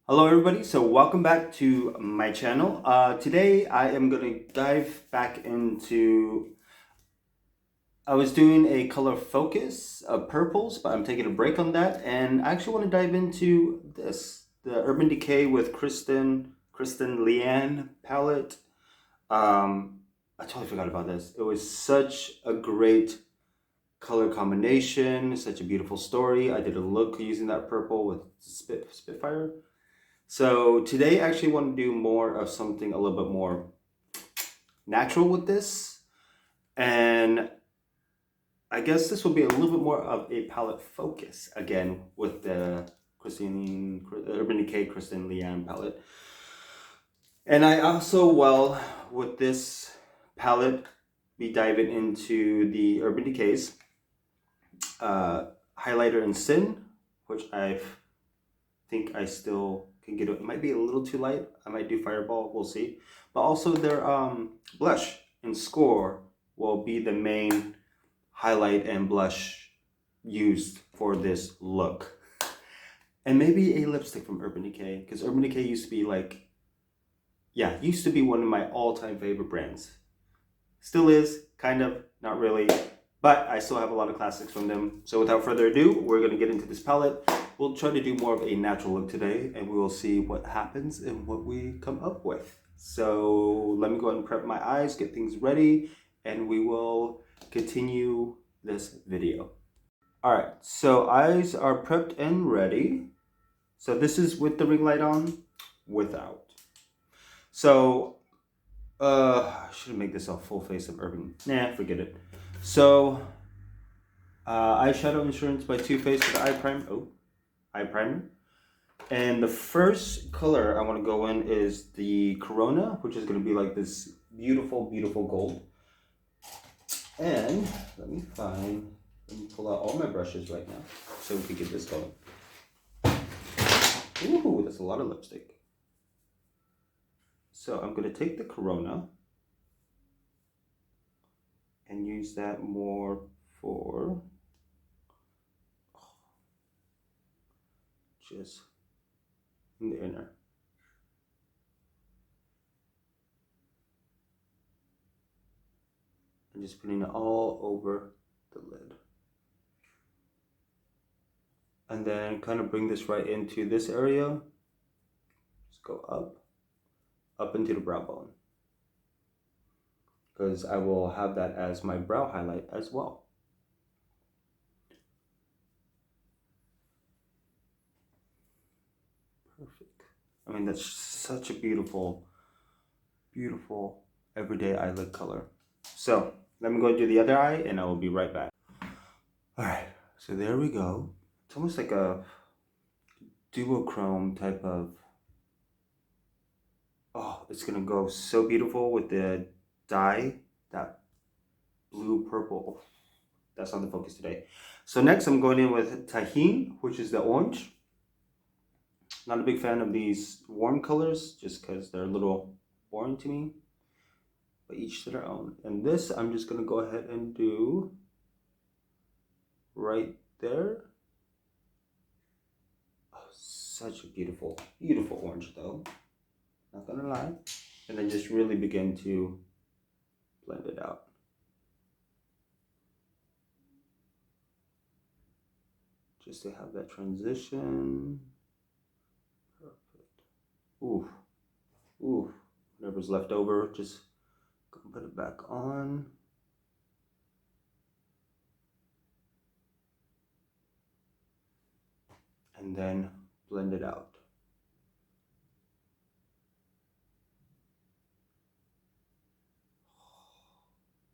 Hello everybody, so welcome back to my channel. Today I am going to dive back into, I was doing a color focus of purples, but I'm taking a break on that, and I actually want to dive into this, the Urban Decay with Kristen Leanne palette. I totally forgot about this. It was such a great color combination, such a beautiful story. I did a look using that purple with Spitfire. So today I actually want to do more of something a little bit more natural with this. And I guess this will be a little bit more of a palette focus again with the Urban Decay Kristen Leanne palette. And I also, with this palette, be diving into the Urban Decay's highlighter in Sin, which I think I still can get it. Might be a little too light. I might do Fireball, we'll see. But also their blush and Score will be the main highlight and blush used for this look. And maybe a lipstick from Urban Decay, because Urban Decay used to be used to be one of my all-time favorite brands. Still is, kind of, not really, but I still have a lot of classics from them. So without further ado, we're going to get into this palette. We'll try to do more of a natural look today, and we will see what happens and what we come up with. So let me go ahead and prep my eyes, get things ready, and we will continue this video. All right, so eyes are prepped and ready. So this is with the ring light on, without. So I should make this a full face of Urban. Nah, forget it. So eyeshadow insurance by Too Faced with eye primer. And the first color I want to go in is the Corona, which is going to be like this beautiful, beautiful gold. And let me pull out all my brushes right now so we can get this going. Ooh, that's a lot of lipstick. So I'm going to take the Corona and use that more for just in the inner. I'm just putting it all over the lid. And then kind of bring this right into this area. Just go up into the brow bone, because I will have that as my brow highlight as well. Perfect. I mean, that's such a beautiful, beautiful everyday eyelid color. So let me go and do the other eye and I will be right back. All right, so there we go. It's almost like a duochrome type of, oh, it's gonna go so beautiful with the dye, that blue purple. That's on the focus today. So next I'm going in with Tahine, which is the orange. Not a big fan of these warm colors just because they're a little boring to me, but each to their own. And this I'm just gonna go ahead and do right there. Oh, such a beautiful, beautiful orange though, not gonna lie. And then just really begin to blend it out. Just to have that transition. Perfect. Ooh, ooh, whatever's left over, just go and put it back on. And then blend it out.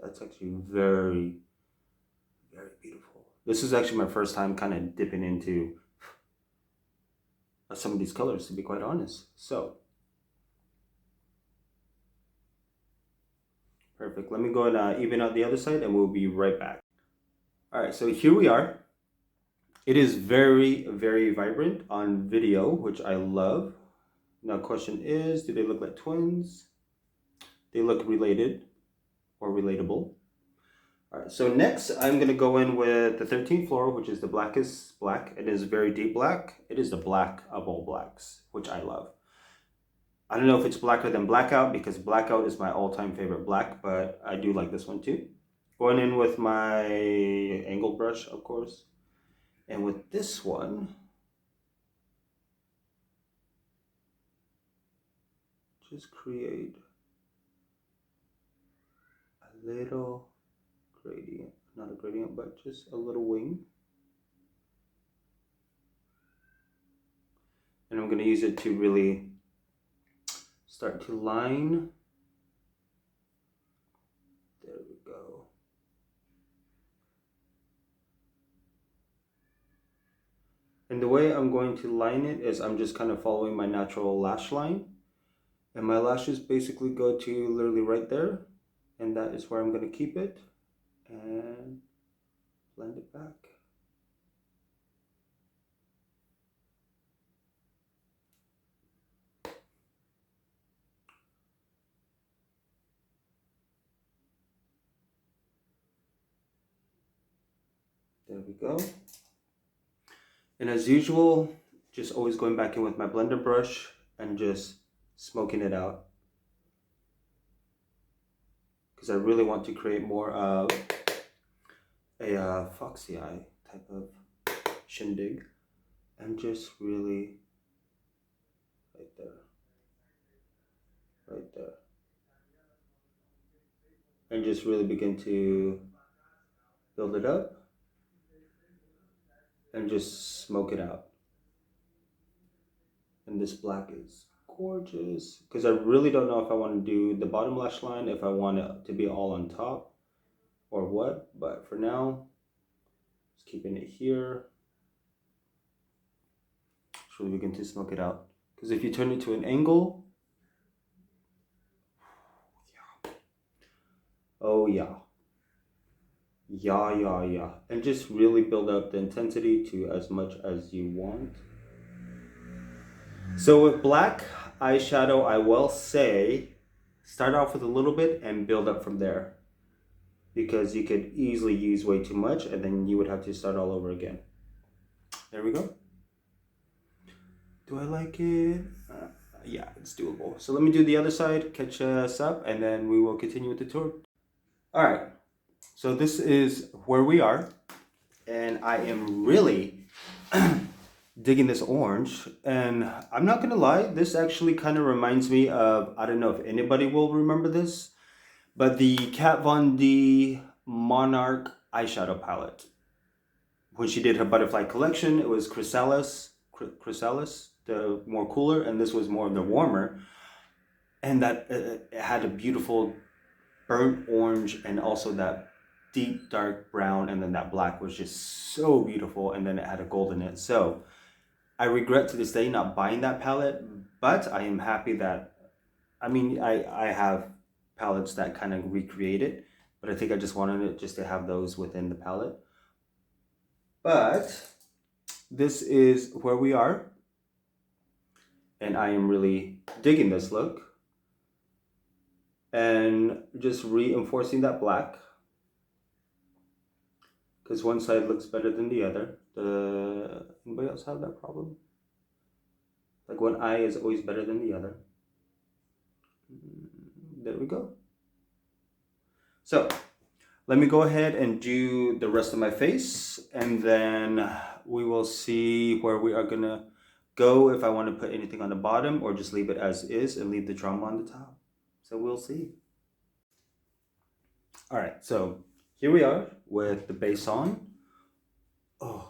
That's actually very, very beautiful. This is actually my first time kind of dipping into some of these colors, to be quite honest. So, perfect. Let me go and even out the other side and we'll be right back. All right, so here we are. It is very, very vibrant on video, which I love. Now, question is, do they look like twins? They look related or relatable. All right, so next I'm gonna go in with the 13th floor, which is the blackest black. It is very deep black. It is the black of all blacks, which I love. I don't know if it's blacker than blackout because blackout is my all-time favorite black, but I do like this one too. Going in with my angled brush, of course. And with this one, just create a little gradient. Not a gradient, but just a little wing. And I'm going to use it to really start to line. There we go. And the way I'm going to line it is I'm just kind of following my natural lash line. And my lashes basically go to literally right there. And that is where I'm going to keep it. And blend it back. There we go. And as usual, just always going back in with my blender brush and just smoking it out. Because I really want to create more of a foxy eye type of shindig. And just really right there. Right there. And just really begin to build it up. And just smoke it out. And this black is gorgeous. Because I really don't know if I want to do the bottom lash line, if I want it to be all on top or what. But for now, just keeping it here. Just really begin to smoke it out. Because if you turn it to an angle, oh yeah. Yeah. And just really build up the intensity to as much as you want. So with black eyeshadow, I will say, start off with a little bit and build up from there. Because you could easily use way too much and then you would have to start all over again. There we go. Do I like it? Yeah, it's doable. So let me do the other side, catch us up, and then we will continue with the tour. All right. So this is where we are, and I am really digging this orange. And I'm not gonna lie, this actually kind of reminds me of, I don't know if anybody will remember this, but the Kat Von D Monarch eyeshadow palette. When she did her butterfly collection, it was Chrysalis, the more cooler, and this was more of the warmer. And that it had a beautiful burnt orange and also that deep dark brown, and then that black was just so beautiful, and then it had a gold in it. So I regret to this day not buying that palette, but I am happy that, I mean, I have palettes that kind of recreate it, but I think I just wanted it just to have those within the palette. But this is where we are, and I am really digging this look. And just reinforcing that black, because one side looks better than the other. Anybody else have that problem? Like one eye is always better than the other. There we go. So let me go ahead and do the rest of my face, and then we will see where we are gonna go, if I want to put anything on the bottom or just leave it as is and leave the drama on the top. So we'll see. All right, so here we are with the base on. Oh,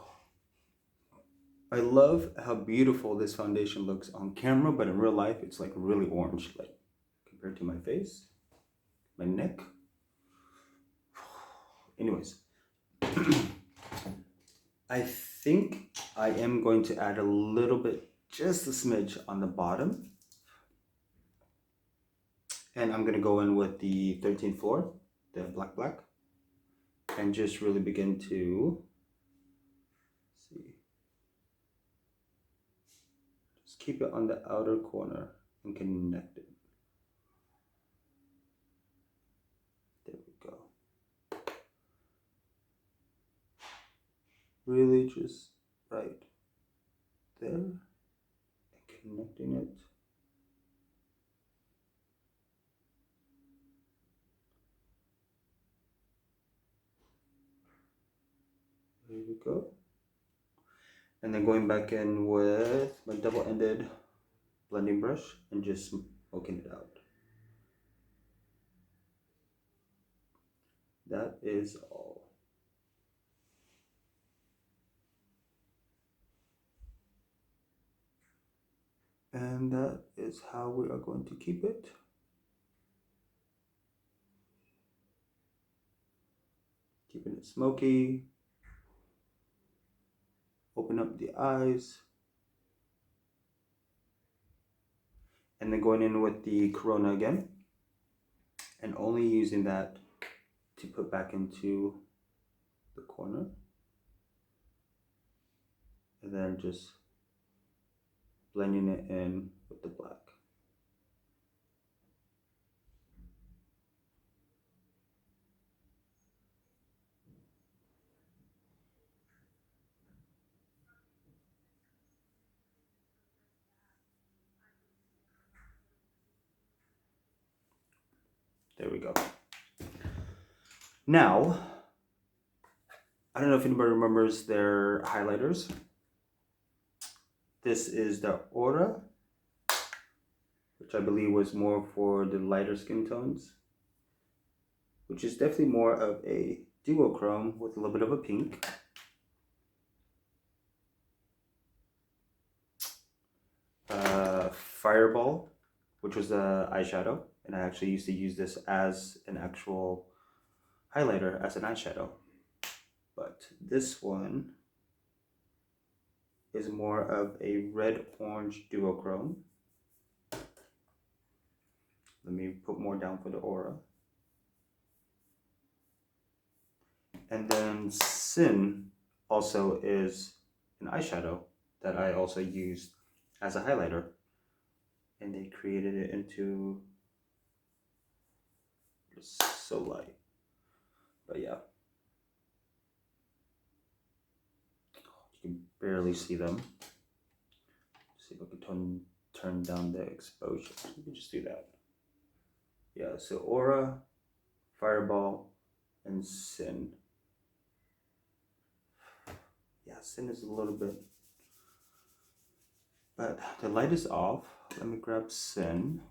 I love how beautiful this foundation looks on camera, but in real life, it's like really orange, like compared to my face, my neck. Anyways, I think I am going to add a little bit, just a smidge on the bottom. And I'm gonna go in with the 13th floor, the black, and just really begin to see. Just keep it on the outer corner and connect it. There we go. Really just right there. connecting it. There we go. And then going back in with my double-ended blending brush and just smoking it out. That is all. And that is how we are going to keep it. Keeping it smoky. Open up the eyes. And then going in with the Corona again. And only using that to put back into the corner. And then just blending it in with the black. There we go. Now, I don't know if anybody remembers their highlighters. This is the Aura, which I believe was more for the lighter skin tones, which is definitely more of a duochrome with a little bit of a pink. Fireball, which was the eyeshadow, and I actually used to use this as an actual highlighter, as an eyeshadow. But this one is more of a red-orange duochrome. Let me put more down for the Aura. And then Sin also is an eyeshadow that I also used as a highlighter. And they created it into just so light. But yeah. You can barely see them. See if I can turn down the exposure. We can just do that. Yeah, so Aura, Fireball, and Sin. Yeah, Sin is a little bit, but the light is off. Let me grab Sin.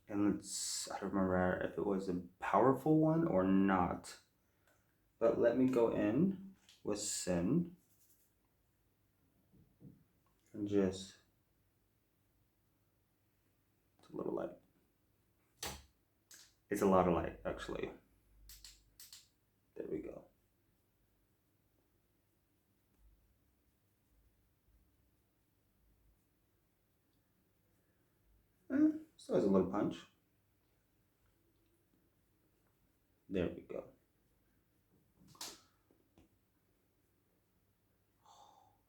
And I don't remember if it was a powerful one or not. But let me go in with Sin. And just, it's a little light. It's a lot of light, actually. There we go. Still has a little punch. There we go.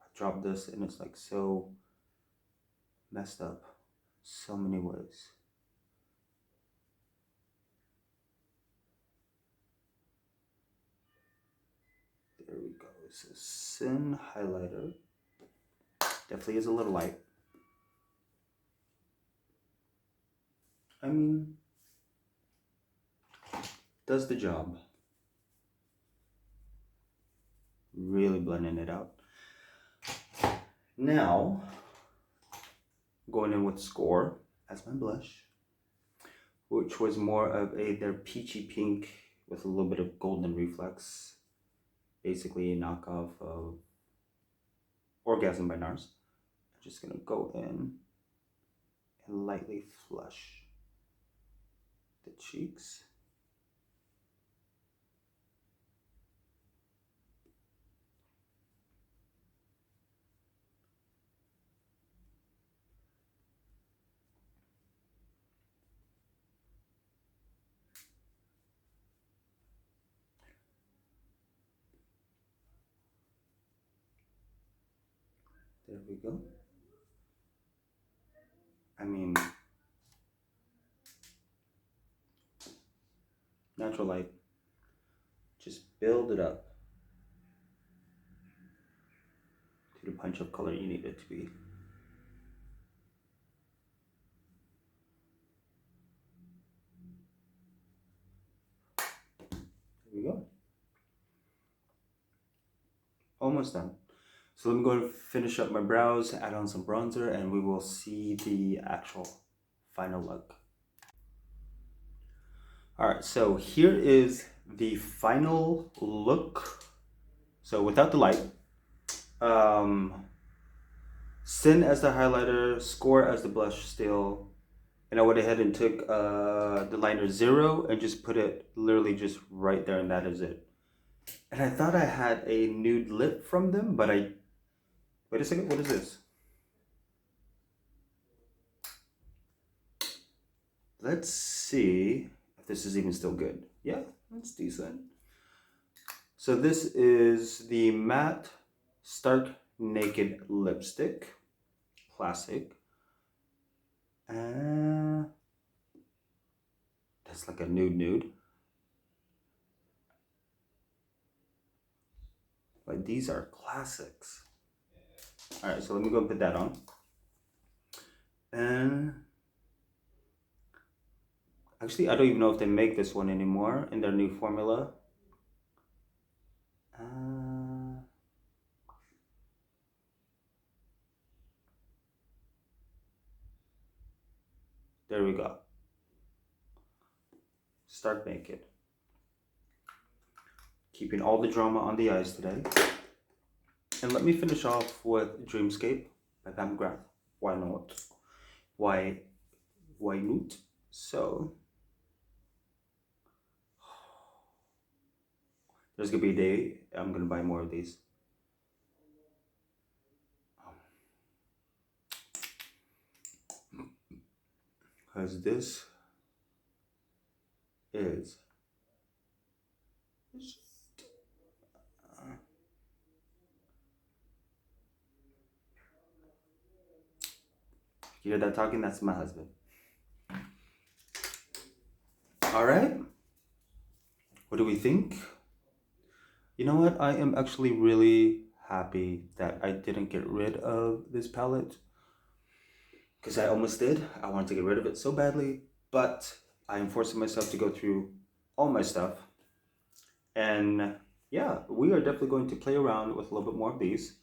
I dropped this and it's like so messed up so many ways. There we go. So Sin highlighter. Definitely is a little light. I mean, does the job. Really blending it out. Now, going in with Score as my blush, which was more of their peachy pink with a little bit of golden reflex. Basically a knockoff of Orgasm by NARS. I'm just gonna go in and lightly flush the cheeks. There we go. I mean, natural light. Just build it up to the punch of color you need it to be. almost done. So let me go and finish up my brows, add on some bronzer, and we will see the actual final look. Alright, so here is the final look. So without the light, Sin as the highlighter, Score as the blush still, and I went ahead and took the liner 0 and just put it literally just right there, and that is it. And I thought I had a nude lip from them, but wait a second, what is this? Let's see if this is even still good. Yeah, that's decent. So this is the matte Stark Naked lipstick, classic. That's like a nude. But these are classics. All right, so let me go and put that on. And actually, I don't even know if they make this one anymore in their new formula. There we go. Stark Naked. Keeping all the drama on the eyes today. And let me finish off with Dreamscape by Van Graff. Why not? Why not? So there's gonna be a day I'm gonna buy more of these. Because this is you hear that talking? That's my husband. All right. What do we think? You know what? I am actually really happy that I didn't get rid of this palette. Because I almost did. I wanted to get rid of it so badly. But I am forcing myself to go through all my stuff. And yeah, we are definitely going to play around with a little bit more of these.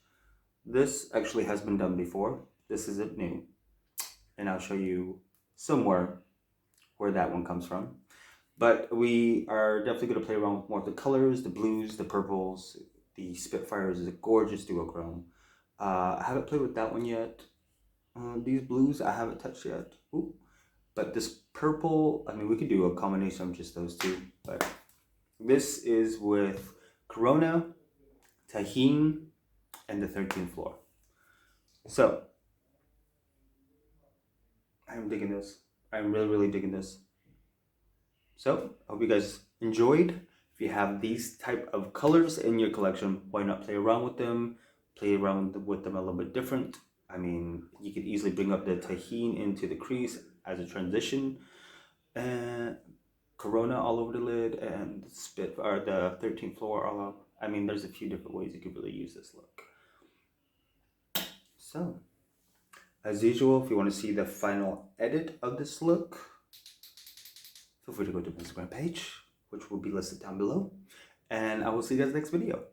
This actually has been done before. This isn't new. And I'll show you somewhere where that one comes from. But we are definitely going to play around with more of the colors, the blues, the purples. The Spitfires is a gorgeous duochrome. I haven't played with that one yet. These blues I haven't touched yet. Ooh. But this purple, I mean, we could do a combination of just those two. But this is with Corona, Tajin, and the 13th floor. So, I'm digging this. I'm really digging this. So, I hope you guys enjoyed. If you have these type of colors in your collection, why not play around with them? Play around with them a little bit different. I mean, you could easily bring up the Tajin into the crease as a transition. And Corona all over the lid, and the 13th floor all up. I mean, there's a few different ways you could really use this look. So, as usual, if you want to see the final edit of this look, feel free to go to my Instagram page, which will be listed down below. And I will see you guys next video.